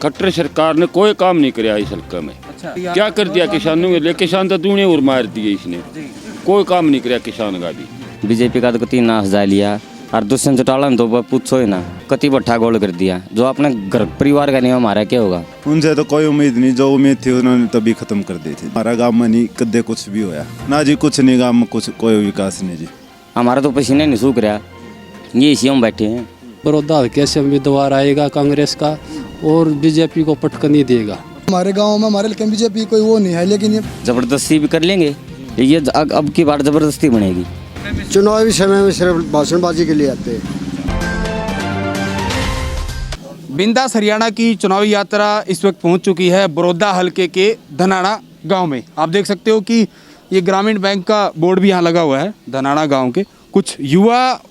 खट्टर सरकार ने कोई काम नहीं कराया इस हल्का में। अच्छा, क्या कर दिया किसानों के लिए? किसान तो दूने और मार दिए इसने, कोई काम नहीं कराया किसान का भी। बीजेपी का तो कति नाश जा लिया और दुष्यंत चौटाला ने तो पूछो ही ना, कति भट्ठा गोल कर दिया। जो अपने घर परिवार का नहीं हमारा क्या होगा? उनसे तो कोई उम्मीद नहीं, जो उम्मीद थी उन्होंने तभी खत्म कर दी थी। हमारा गांव में नहीं कदे कुछ भी होया ना जी, कुछ नहीं गांव में, कुछ कोई विकास नहीं जी। हमारा तो पसीने नहीं सूख रहा, ये इसी हम बैठे हैं। बड़ौदा हल्के से उम्मीदवार आएगा कांग्रेस का और बीजेपी को पटक नहीं देगा। हमारे गांव में हमारे इलाके में बीजेपी कोई वो नहीं है, लेकिन ये जबरदस्ती भी कर लेंगे, ये अब की बार जबरदस्ती बनेगी। चुनावी समय में सिर्फ भाषणबाजी के लिए आते हैं। बिंदास हरियाणा की चुनावी यात्रा इस वक्त पहुंच चुकी है बड़ौदा हलके के धनाड़ा गांव में। आप देख सकते हो कि ये ग्रामीण बैंक का बोर्ड भी यहाँ लगा हुआ है। धनाड़ा गांव के कुछ युवा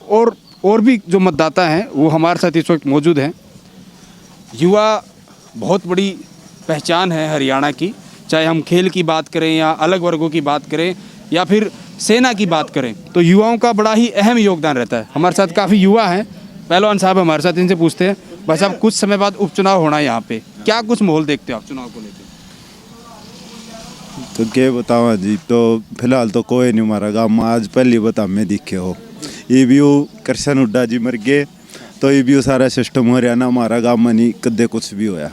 और भी जो मतदाता हैं वो हमारे साथ इस वक्त मौजूद हैं। युवा बहुत बड़ी पहचान है हरियाणा की, चाहे हम खेल की बात करें या अलग वर्गों की बात करें या फिर सेना की बात करें, तो युवाओं का बड़ा ही अहम योगदान रहता है। हमारे साथ काफ़ी युवा हैं। पहलवान साहब हमारे साथ, इनसे पूछते हैं। भाई साहब, कुछ समय बाद उपचुनाव होना है यहाँ पे, क्या कुछ माहौल देखते हो आप चुनाव को लेकर? तो क्या बतावा जी, तो फिलहाल तो कोई नहीं हमारा गाँव में। आज पहली बता में दिखे हो ये भी कृष्ण हुड्डा जी मर गए, तो ये भी सारा सिस्टम हो रहा ना हमारा गाँव में नहीं कदे कुछ भी होया।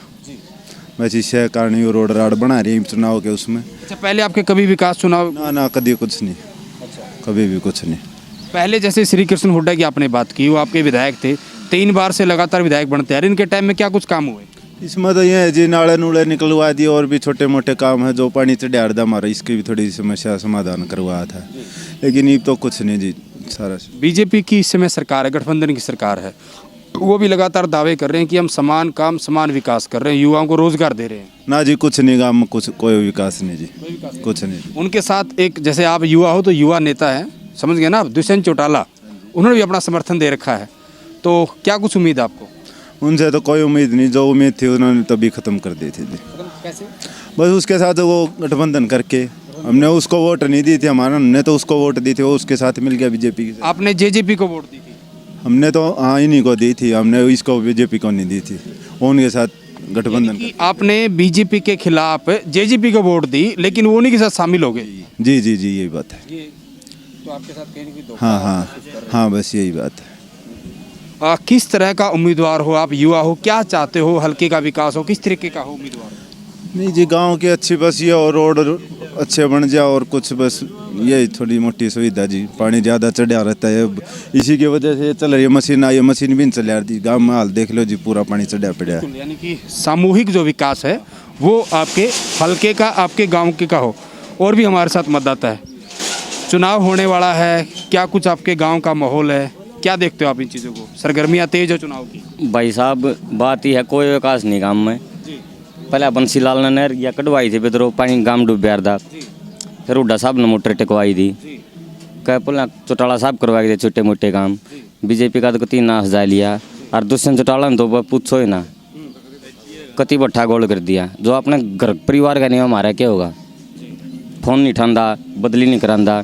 बस इससे कारण ये रोड राड बना रही चुनाव के उसमें। अच्छा, पहले आपके कभी विकास चुनाव? ना कभी कुछ नहीं। कभी भी कुछ नहीं। पहले जैसे श्री कृष्ण हुड्डा की आपने बात की, वो आपके विधायक थे, 3 बार से लगातार विधायक बनते हैं। इनके टाइम में क्या कुछ काम हुए? इसमें तो ये है जी, नाले नूले निकलवा दिए और भी छोटे मोटे काम है। जो पानी चढ़ा था हमारा, इसकी भी थोड़ी समस्या समाधान करवाया था, लेकिन ये तो कुछ नहीं जी सारा। बीजेपी की इस समय सरकार है, गठबंधन की सरकार है, वो भी लगातार दावे कर रहे हैं कि हम समान काम समान विकास कर रहे हैं, युवाओं को रोजगार दे रहे हैं। ना जी, कुछ नहीं गाँव में, कुछ कोई विकास नहीं जी, कुछ नहीं। उनके साथ एक, जैसे आप युवा हो तो युवा नेता है, समझ गए ना, दुष्यंत चौटाला, उन्होंने भी अपना समर्थन दे रखा है, तो क्या कुछ उम्मीद आपको? उनसे तो कोई उम्मीद नहीं, जो उम्मीद थी उन्होंने तभी खत्म कर दी थी जी। कैसे? बस उसके साथ वो गठबंधन करके, हमने उसको वोट नहीं दी थी, हमारा हमने तो उसको वोट दी थी, वो उसके साथ मिल गया बीजेपी के। आपने जेजेपी को वोट दी थी? हमने तो हाँ इन्हीं को दी थी, हमने इसको बीजेपी को नहीं दी थी, उनके साथ गठबंधन। आपने बीजेपी के खिलाफ जेजेपी को वोट दी, लेकिन वो उन्हीं के साथ शामिल हो गए। जी जी जी, यही बात है। तो आपके साथ कहीं भी हाँ हाँ हाँ, बस यही बात है। किस तरह का उम्मीदवार हो आप? युवा हो, क्या चाहते हो? हल्के का विकास हो, किस तरीके का हो उम्मीदवार? नहीं जी, गांव की अच्छी बस ये और रोड अच्छे बन जाए और कुछ बस यही थोड़ी मोटी सुविधा जी। पानी ज़्यादा चढ़ा रहता है, इसी की वजह से चल रही है मशीन आई है, मशीन भी नहीं चल रही गाँव में। हाल देख लो जी, पूरा पानी चढ़ा पड़ा है। यानी कि सामूहिक जो विकास है वो आपके हल्के का, आपके गाँव के का हो। और भी हमारे साथ मतदाता है। चुनाव होने वाला है, क्या कुछ आपके गाँव का माहौल है, क्या देखते हो आप इन चीज़ों को? सरगर्मियाँ तेज है चुनाव की? भाई साहब, बात ही है, कोई विकास नहीं गाँव में। पहले बंसीलाल ने नहर या कटवाई थी, बेदरो पानी गाँव डूब गया था। फिर हुड्डा साहब ने मोटर टिकवाई थी, कह पुल चौटाला साहब करवाए थे छोटे मोटे काम। बीजेपी का तो कति नाश जा लिया और दुष्यंत चौटाला ने तो पूछो ही ना, कति भट्ठा गोल कर दिया। जो अपने घर परिवार का नहीं हमारा क्या होगा? फोन नहीं ठंडा, बदली नहीं करांदा,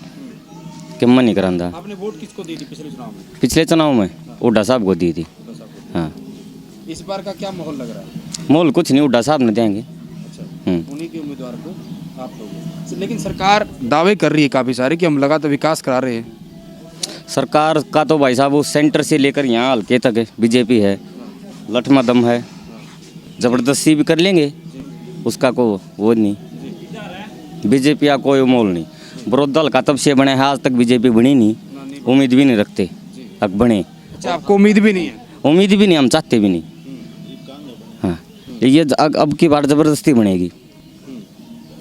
किम्मत नहीं करांदा। आपने वोट किसको दी थी पिछले चुनाव में? पिछले चुनाव में हुड्डा साहब को दी थी। हाँ, इस बार का क्या माहौल लग रहा है? मोल कुछ नहीं, हुड्डा साहब ने देंगे। अच्छा, उन्हीं के उम्मीदवार को आप लोगे। लेकिन सरकार दावे कर रही है काफ़ी सारे कि हम लगातार विकास करा रहे हैं। सरकार का तो भाई साहब वो सेंटर से लेकर यहाँ हल्के तक है, बीजेपी है, लठमा दम है, ज़बरदस्ती भी कर लेंगे, उसका को वो नहीं। बीजेपी का कोई मोल नहीं। बड़ौदा हल्का तब से बने हैं, आज तक बीजेपी बनी नहीं, उम्मीद भी नहीं रखते अब बने। अच्छा, आपको उम्मीद भी नहीं है? उम्मीद भी नहीं, हम चाहते भी नहीं। हाँ, ये अब की बार ज़बरदस्ती बनेगी।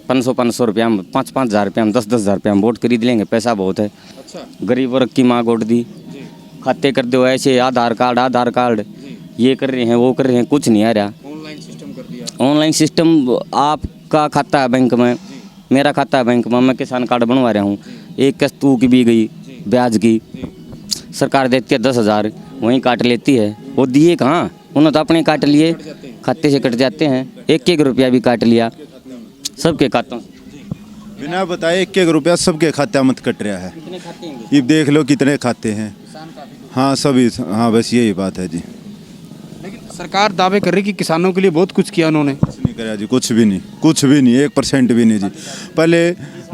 500 रुपया हम, 5-5 हज़ार रुपया हम, 10-10 हज़ार रुपया हम वोट खरीद लेंगे, पैसा बहुत है। अच्छा, गरीब वर्ग की माँ वोट दी, खाते कर दो ऐसे, आधार कार्ड ये कर रहे हैं, वो कर रहे हैं, कुछ नहीं आ रहा। ऑनलाइन सिस्टम कर दिया। ऑनलाइन सिस्टम, आपका खाता है बैंक में, मेरा खाता है बैंक में, मैं किसान कार्ड बनवा रहा हूँ, एक किस्त तू की भी गई ब्याज की, सरकार देती है 10,000, वहीं काट लेती है। वो दिए कहाँ? उन्होंने तो अपने काट लिए, खाते से कट जाते हैं। 1-1 रुपया भी काट लिया सबके खातों से, बिना बताए 1-1 रुपया सबके खाते मत कट रहा है। ये देख लो कितने खाते हैं। हाँ सभी, हाँ बस यही बात है जी। लेकिन सरकार दावे कर रही कि किसानों के लिए बहुत कुछ किया उन्होंने। कुछ नहीं करा जी, कुछ भी नहीं, कुछ भी नहीं, 1% भी नहीं जी। पहले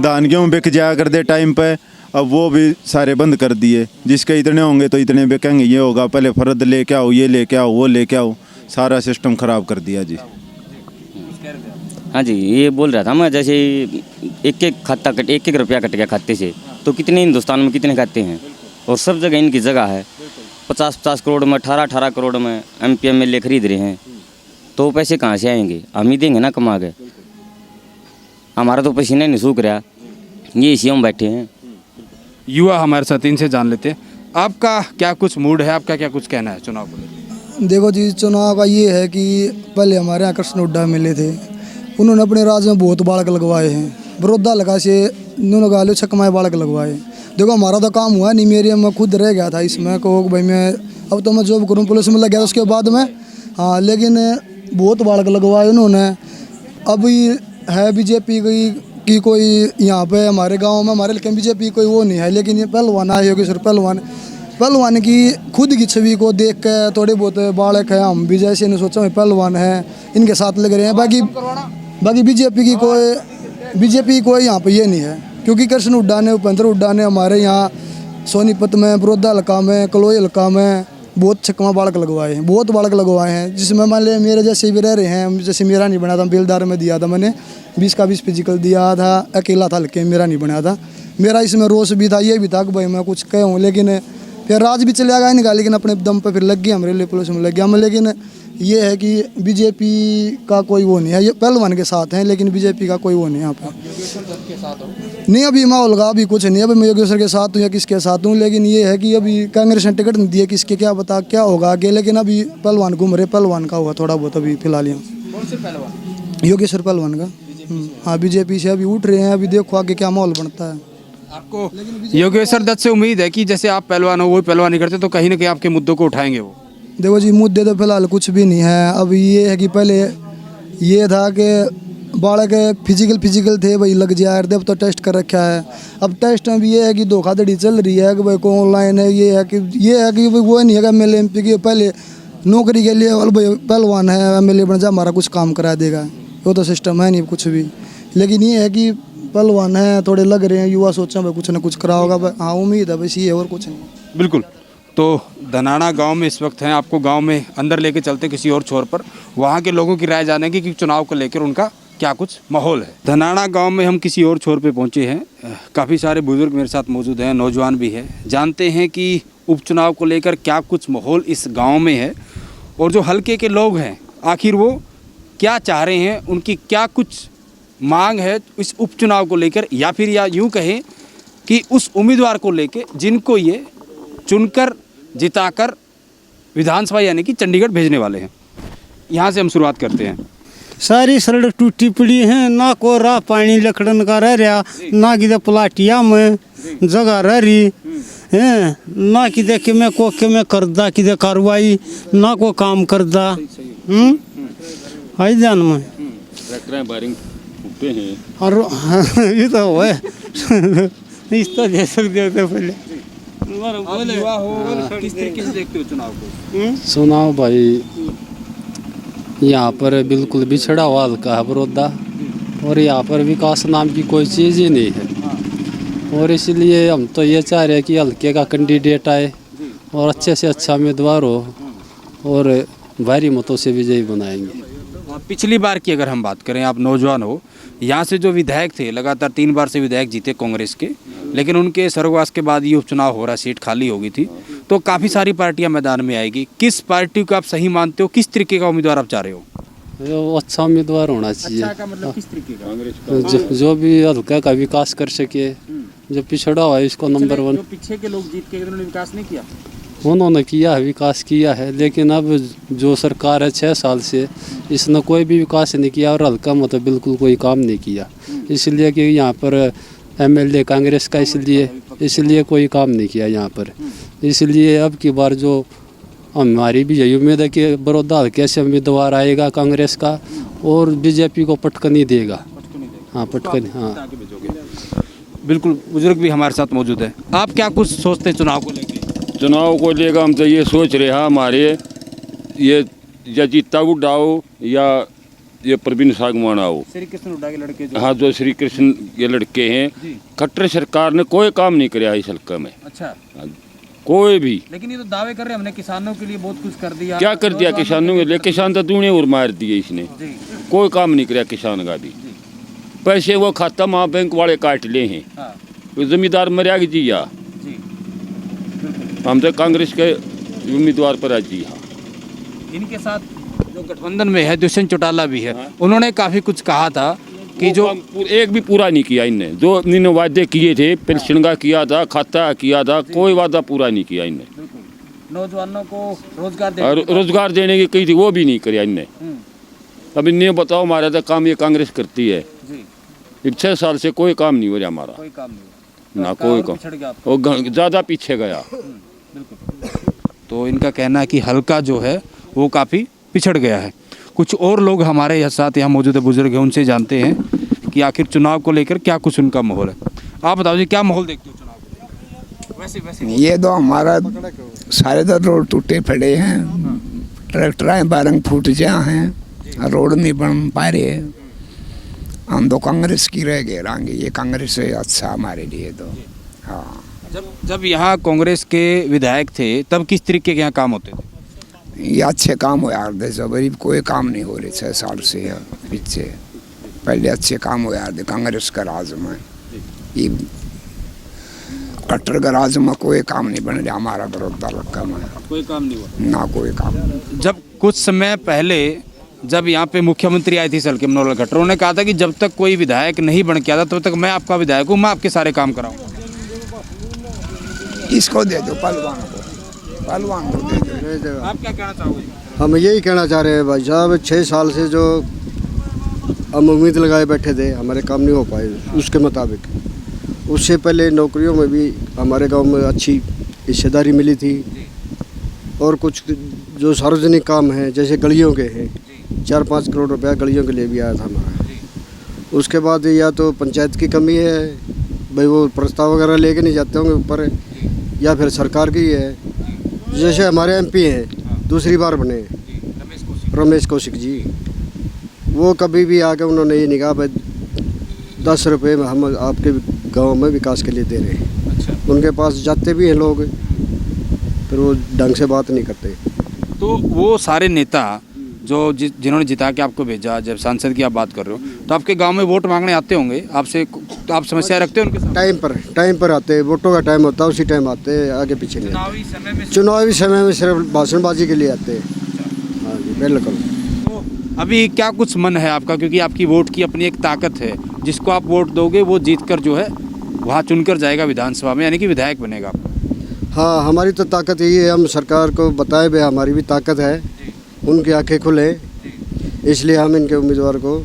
धान गेहूँ बिक जाया कर दे टाइम पे, अब वो भी सारे बंद कर दिए। जिसके इतने होंगे तो इतने बिकेंगे, ये होगा पहले फर्द लेके आओ, ये लेके आओ, वो लेके आओ, सारा सिस्टम खराब कर दिया जी। हाँ जी, ये बोल रहा था मैं, जैसे एक एक रुपया कट गया खाते से, तो कितने हिंदुस्तान में कितने खाते हैं, और सब जगह इनकी जगह है। 50-50 करोड़ में, 18-18 करोड़ में MP MLA खरीद रहे हैं, तो वो पैसे कहाँ से आएंगे? हम ही देंगे ना कमा के। हमारा तो पसीना नहीं सूख रहा, ये इसी में बैठे हैं। युवा हमारे साथ, इनसे जान लेते हैं आपका क्या कुछ मूड है, आपका क्या कुछ कहना है चुनाव को लेकर? देखो जी, चुनाव का ये है कि पहले हमारे यहाँ कृष्ण हुड्डा मिले थे, उन्होंने अपने राज्य में बहुत बालक लगवाए हैं। बड़ौदा लगा से उन्होंने लगा लो छकमाए बालक लगवाए। देखो हमारा तो काम हुआ नहीं, मेरे मैं खुद रह गया था इसमें, कहो भाई मैं अब तो मैं जॉब करूँ, पुलिस में लग गया था उसके बाद में। हाँ, लेकिन बहुत बालक लगवाए उन्होंने। अभी है बीजेपी की कोई यहाँ पे हमारे गांव में, हमारे लेकिन बीजेपी कोई वो नहीं है, लेकिन ये पहलवान आए योगी सर पहलवान की खुद की छवि को देख के थोड़े बहुत बालक है, हम भी जैसे ने सोचा पहलवान है, इनके साथ लग रहे हैं। बाकी बीजेपी की कोई यहाँ पे ये नहीं है, क्योंकि कृष्ण हुड्डा ने, उपेंद्र हुड्डा ने हमारे यहाँ सोनीपत में, बड़ौदा हल्का में, कलोई हल्का में बहुत छक्का बालक लगवाए हैं, बहुत बालक लगवाए हैं, जिसमें मान लिया मेरे जैसे भी रह रहे हैं। जैसे मेरा नहीं बना था, बेलदार में दिया था मैंने, 20 का 20 फिजिकल दिया था, अकेला था, हल्के मेरा नहीं बना था। मेरा इसमें रोष भी था, ये भी था कि भाई मैं कुछ कहूँ, लेकिन फिर राज भी चले गया इनका, लेकिन अपने दम पे फिर लग गया, हमारे लिए पुलिस में लग गया मैं। लेकिन ये है कि बीजेपी का कोई वो नहीं है, ये पहलवान के साथ हैं, लेकिन बीजेपी का कोई वो नहीं है यहाँ पर। नहीं, अभी माहौल का अभी कुछ नहीं, अभी मैं योगेश्वर के साथ हूँ या किसके साथ हूँ, लेकिन ये है कि अभी कांग्रेस ने टिकट नहीं दिया, किसके क्या बता क्या होगा आगे, लेकिन अभी पहलवान घूम रहे, पहलवान का हुआ थोड़ा बहुत अभी फिलहाल यहाँ योगेश्वर पहलवान का। हाँ, बीजेपी से अभी उठ रहे हैं, अभी देखो आगे क्या माहौल बनता है। आपको योगेश्वर दत्त से उम्मीद है कि जैसे आप पहलवान हो, वो पहलवान नहीं करते, तो कहीं ना कहीं आपके मुद्दों को उठाएंगे वो? देखो जी, मुद्दे तो फिलहाल कुछ भी नहीं है। अब ये है कि पहले ये था कि बालक फिजिकल थे भाई, लग जाए, अब तो टेस्ट कर रखा है। अब टेस्ट में भी ये है कि धोखाधड़ी चल रही है कि भाई को ऑनलाइन है, ये है कि वो नहीं है कि MLA MP की पहले नौकरी के लिए भाई पहलवान है, MLA बन जा हमारा कुछ काम करा देगा, वो तो सिस्टम है नहीं कुछ भी। लेकिन ये है कि पहलवान है, थोड़े लग रहे हैं, युवा सोचा भाई कुछ ना कुछ करा होगा। हाँ, उम्मीद है बस ये, और कुछ नहीं। बिल्कुल। तो धनाना गांव में इस वक्त हैं, आपको गांव में अंदर लेके चलते किसी और छोर पर, वहां के लोगों की राय जानेंगे कि चुनाव को लेकर उनका क्या कुछ माहौल है। धनाना गांव में हम किसी और छोर पे पहुंचे हैं, काफ़ी सारे बुजुर्ग मेरे साथ मौजूद हैं, नौजवान भी है। जानते हैं कि उपचुनाव को लेकर क्या कुछ माहौल इस गाँव में है, और जो हल्के के लोग हैं आखिर वो क्या चाह रहे हैं, उनकी क्या कुछ मांग है इस उपचुनाव को लेकर, या फिर या यूँ कहें कि उस उम्मीदवार को लेकर जिनको ये चुनकर जिताकर विधानसभा यानी कि चंडीगढ़ भेजने वाले हैं। यहाँ से हम शुरुआत करते हैं। सारी सड़क टूटी पड़ी है, ना को राह पानी लकड़न का रह रहा, ना कि प्लाटिया में जगह रह रही है, ना कि के मैं को के मैं करदा कि कार्रवाई, ना को काम करदा। आई जान में और ये तो है इस तो दे सकते होते पहले। किस तरीके से देखते हो चुनाव को? चुनाव भाई यहाँ पर बिल्कुल बिछड़ा हुआ हल्का है बड़ौदा, और यहाँ पर विकास नाम की कोई चीज़ ही नहीं है। और इसलिए हम तो ये चाह रहे हैं कि हल्के का कैंडिडेट आए और अच्छे से अच्छा उम्मीदवार हो, और भारी मतों से विजयी बनाएंगे। पिछली बार की अगर हम बात करें, आप नौजवान हो, यहाँ से जो विधायक थे लगातार 3 बार से विधायक जीते कांग्रेस के, लेकिन उनके स्वर्गवास के बाद ये उपचुनाव हो रहा, सीट खाली हो गई थी, तो काफ़ी सारी पार्टियां मैदान में आएगी। किस पार्टी को आप सही मानते हो, किस तरीके का उम्मीदवार आप चाह रहे हो? वो अच्छा उम्मीदवार होना चाहिए। अच्छा का मतलब किस तरीके का? जो भी हल्का का विकास कर सके, जो पिछड़ा हुआ है इसको नंबर 1। जो पीछे के लोग जीत के उन्होंने विकास नहीं किया, उन्होंने किया है, विकास किया है, लेकिन अब जो सरकार है 6 साल से, इसने कोई भी विकास नहीं किया, और हल्का मतलब बिल्कुल कोई काम नहीं किया। इसलिए कि यहाँ पर MLA कांग्रेस का, इसलिए कोई काम नहीं किया यहाँ पर। इसलिए अब की बार जो हमारी भी यही उम्मीद है कि बड़ौदा हल्के से उम्मीदवार आएगा कांग्रेस का, और बीजेपी को पटकन ही देगा। हाँ, पटकन। हाँ, बिल्कुल। बुजुर्ग भी हमारे साथ मौजूद है। आप क्या कुछ सोचते हैं चुनाव को लेकर? चुनाव को लेकर हम तो ये सोच रहे हैं, हमारे ये या जीता हुड्डा हो या ये प्रवीण सागवान हो, श्री कृष्ण हुड्डा के लड़के जो हाँ जो श्री कृष्ण ये लड़के हैं, खट्टर सरकार ने कोई काम नहीं कराया इस हल्का में, अच्छा, कोई भी। लेकिन ये तो दावे कर रहे हैं हमने किसानों के लिए बहुत कुछ कर दिया। क्या कर दिया किसानों के लिए? किसान तो दूने और मार दिए इसने, कोई काम नहीं कराया किसान का भी। पैसे वो खाता वहाँ बैंक वाले काट ले हैं, तो जमींदार मरिया जी या हम तो कांग्रेस के उम्मीदवार पर आज जी। हाँ, इनके साथ जो गठबंधन में है दुष्यंत चौटाला भी है, उन्होंने काफी कुछ कहा था कि जो एक भी पूरा नहीं किया इनने, जो इन्होंने वादे किए थे, पेंशन का किया था, खाता किया था, कोई वादा पूरा नहीं किया इनने। नौजवानों को रोजगार देने की कही थी, वो भी नहीं किया इनने। अब इन्हें बताओ हमारा तो काम ये कांग्रेस करती है, 6 साल से कोई काम नहीं हो रहा हमारा, कोई काम नहीं ना कोई काम, वो ज़्यादा पीछे गया। तो इनका कहना है कि हल्का जो है वो काफ़ी पिछड़ गया है। कुछ और लोग हमारे साथ यहाँ मौजूद है, बुजुर्ग हैं, उनसे जानते हैं कि आखिर चुनाव को लेकर क्या कुछ उनका माहौल है। आप बताओ जी, क्या माहौल देखते हो चुनाव को? वैसे ये तो हमारा सारे तो रोड टूटे पड़े हैं, ट्रैक्टर बारंग फूट जा हैं, रोड नहीं बन पा रहे। हम तो कांग्रेस की रह गए रहेंगे, ये कांग्रेस से अच्छा हमारे लिए तो। हाँ, जब यहाँ कांग्रेस के विधायक थे तब किस तरीके के यहाँ काम होते थे? ये अच्छे काम हो यार दे, गरीब कोई काम नहीं हो रहे 6 साल से पीछे। पहले अच्छे काम हो यार दे कांग्रेस का राज में, ये कट्टर का राज में कोई काम नहीं बन रहा हमारा बड़ौदा लक्का में, कोई काम नहीं हुआ ना कोई काम। जब कुछ समय पहले जब यहाँ पे मुख्यमंत्री आई थी सलके मनोहर खट्टर, उन्होंने कहा था कि जब तक कोई विधायक नहीं बन के आता तब तक मैं आपका विधायक हूँ, मैं आपके सारे काम कराऊंगा। इसको दे दो पहलवान को, पहलवान को दे दो। आप क्या कहना चाहोगे? हम यही कहना चाह रहे हैं भाई साहब, 6 साल से जो हम उम्मीद लगाए बैठे थे हमारे काम नहीं हो पाए उसके मुताबिक। उससे पहले नौकरियों में भी हमारे गांव में अच्छी हिस्सेदारी मिली थी, और कुछ जो सार्वजनिक काम हैं जैसे गलियों के हैं, 4-5 करोड़ रुपया गलियों के लिए भी आया था हमारा। उसके बाद या तो पंचायत की कमी है भाई, वो प्रस्ताव वगैरह लेके नहीं जाते होंगे ऊपर, या फिर सरकार की है। जैसे हमारे एमपी हैं, दूसरी बार बने रमेश कौशिक जी, वो कभी भी आके उन्होंने ये नहीं कहा भाई 10 रुपये में हम आपके गांव में विकास के लिए दे रहे हैं। उनके पास जाते भी हैं लोग, फिर वो ढंग से बात नहीं करते। तो वो सारे नेता जो जिन्होंने जिता के आपको भेजा, जब सांसद की आप बात कर रहे हो, तो आपके गांव में वोट मांगने आते होंगे आपसे, तो आप समस्या रखते हो उनके साथ? टाइम पर आते हैं, वोटों का टाइम होता है उसी टाइम आते हैं, आगे पीछे नहीं। चुनावी समय में सिर्फ भाषणबाजी के लिए आते हैं। हाँ जी बिल्कुल। तो अभी क्या कुछ मन है आपका, क्योंकि आपकी वोट की अपनी एक ताकत है, जिसको आप वोट दोगे वो जीत कर जो है वहाँ चुनकर जाएगा विधानसभा में, यानी कि विधायक बनेगा। हाँ, हमारी तो ताकत यही है, हम सरकार को बताए भाई हमारी भी ताकत है, उनकी आंखें खुले, इसलिए हम इनके उम्मीदवार को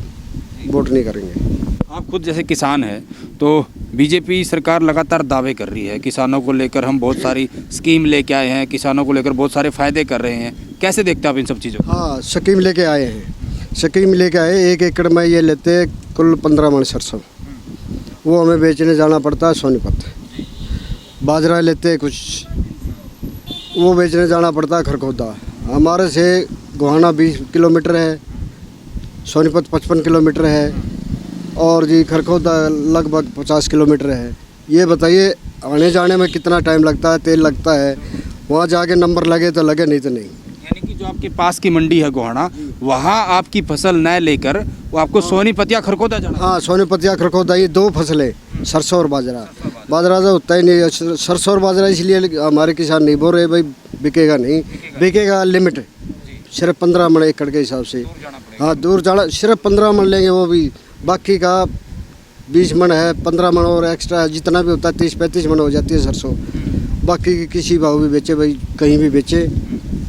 वोट नहीं करेंगे। आप खुद जैसे किसान हैं, तो बीजेपी सरकार लगातार दावे कर रही है किसानों को लेकर, हम बहुत सारी स्कीम लेके आए हैं, किसानों को लेकर बहुत सारे फायदे कर रहे हैं, कैसे देखते हैं आप इन सब चीज़ों को? हाँ, स्कीम लेके आए हैं, स्कीम लेके आए। 1 एकड़ में ये लेते कुल 15 मन सरसों, वो हमें बेचने जाना पड़ता है सोनीपत। बाजरा लेते कुछ, वो बेचने जाना पड़ता है खरखोदा। हमारे से गोहाना 20 किलोमीटर है, सोनीपत 55 किलोमीटर है, और जी खरखोदा लगभग 50 किलोमीटर है। ये बताइए आने जाने में कितना टाइम लगता है, तेल लगता है, वहाँ जाके नंबर लगे तो लगे, नहीं तो नहीं। यानी कि जो आपके पास की मंडी है गोहाना, वहाँ आपकी फसल न लेकर वो आपको सोनीपत या खरखोदा जाना? हाँ, सोनीपत या खरखोदा, ये 2 फसलें, सरसों और बाजरा। बाजरा तो होता ही नहीं, सरसों और बाजरा इसलिए हमारे किसान नहीं बोल रहे भाई बिकेगा नहीं, बिकेगा लिमिट सिर्फ 15 मन एकड़ के हिसाब से। हाँ, दूर जाना सिर्फ 15 मन लेंगे, वो भी बाकी का 20 मन है, 15 मन और एक्स्ट्रा जितना भी होता है 30-35 मन हो जाती है सरसों। बाकी की किसी भाव भी बेचे भाई, कहीं भी बेचे,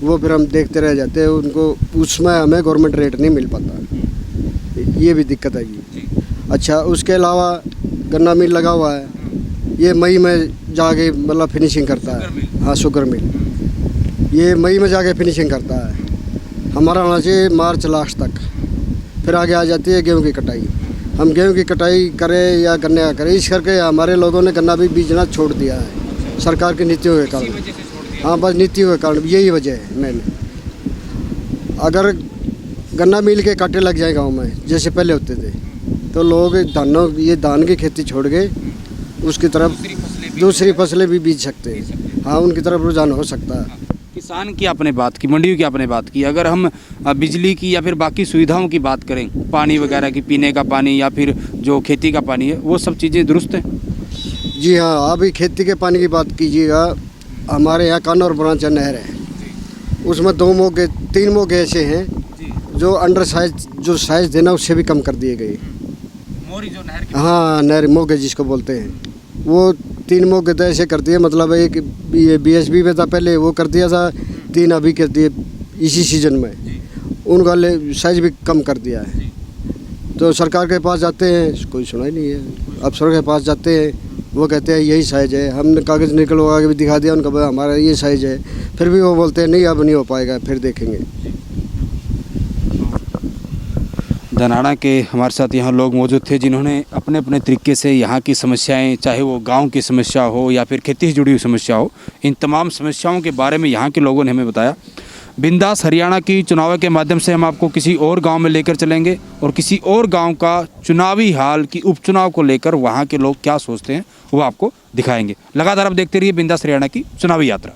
वो फिर हम देखते रह जाते हैं उनको, उसमें हमें गवर्नमेंट रेट नहीं मिल पाता, ये भी दिक्कत है जी। अच्छा, उसके अलावा गन्ना मिल लगा हुआ है, ये मई में जाके मतलब फिनिशिंग करता है। हाँ, शुगर मिल ये मई में जाके फिनिशिंग करता है। हमारा होना चाहिए मार्च लास्ट तक, फिर आगे आ जाती है गेहूं की कटाई। हम गेहूं की कटाई करें या गन्ने का करें, इस करके हमारे लोगों ने गन्ना भी बीजना छोड़ दिया है सरकार की नीतियों के कारण। हाँ, बस नीतियों के कारण, यही वजह है मैंने। अगर गन्ना मिल के कांटे लग जाए गांव में जैसे पहले होते थे, तो लोग धान की खेती छोड़ के उसकी तरफ दूसरी फसलें भी बीज सकते हैं। हाँ, उनकी तरफ रुझान हो सकता है। किसान की आपने बात की, मंडियों की आपने बात की, अगर हम बिजली की या फिर बाकी सुविधाओं की बात करें, पानी वगैरह की, पीने का पानी या फिर जो खेती का पानी है, वो सब चीज़ें दुरुस्त हैं? जी हाँ, अभी खेती के पानी की बात कीजिएगा, हमारे यहाँ कानौर ब्रांच नहर है, उसमें 3 मोगे ऐसे हैं जो अंडर साइज, जो साइज देना उससे भी कम कर दिए गए। मोरी जो नहर हाँ, नहर मोगे जिसको बोलते हैं, वो 3 मोगे तो ऐसे कर दिए, मतलब एक ये BSB में था पहले, वो कर दिया था 3 अभी कर दिए इसी सीजन में, उनका साइज भी कम कर दिया है। तो सरकार के पास जाते हैं, कोई सुना ही नहीं है। अफसरों के पास जाते हैं, वो कहते हैं यही साइज है, हमने कागज़ निकलवा के भी दिखा दिया उनका, भाई हमारा ये साइज है, फिर भी वो बोलते हैं नहीं अब नहीं हो पाएगा, फिर देखेंगे। धनाड़ा के हमारे साथ यहाँ लोग मौजूद थे जिन्होंने अपने अपने तरीके से यहाँ की समस्याएं, चाहे वो गांव की समस्या हो या फिर खेती से जुड़ी हुई समस्या हो, इन तमाम समस्याओं के बारे में यहाँ के लोगों ने हमें बताया। बिंदास हरियाणा की चुनाव के माध्यम से हम आपको किसी और गांव में लेकर चलेंगे और किसी और गांव का चुनावी हाल की उपचुनाव को लेकर वहाँ के लोग क्या सोचते हैं वो आपको दिखाएंगे। लगातार आप देखते रहिए बिंदास हरियाणा की चुनावी यात्रा।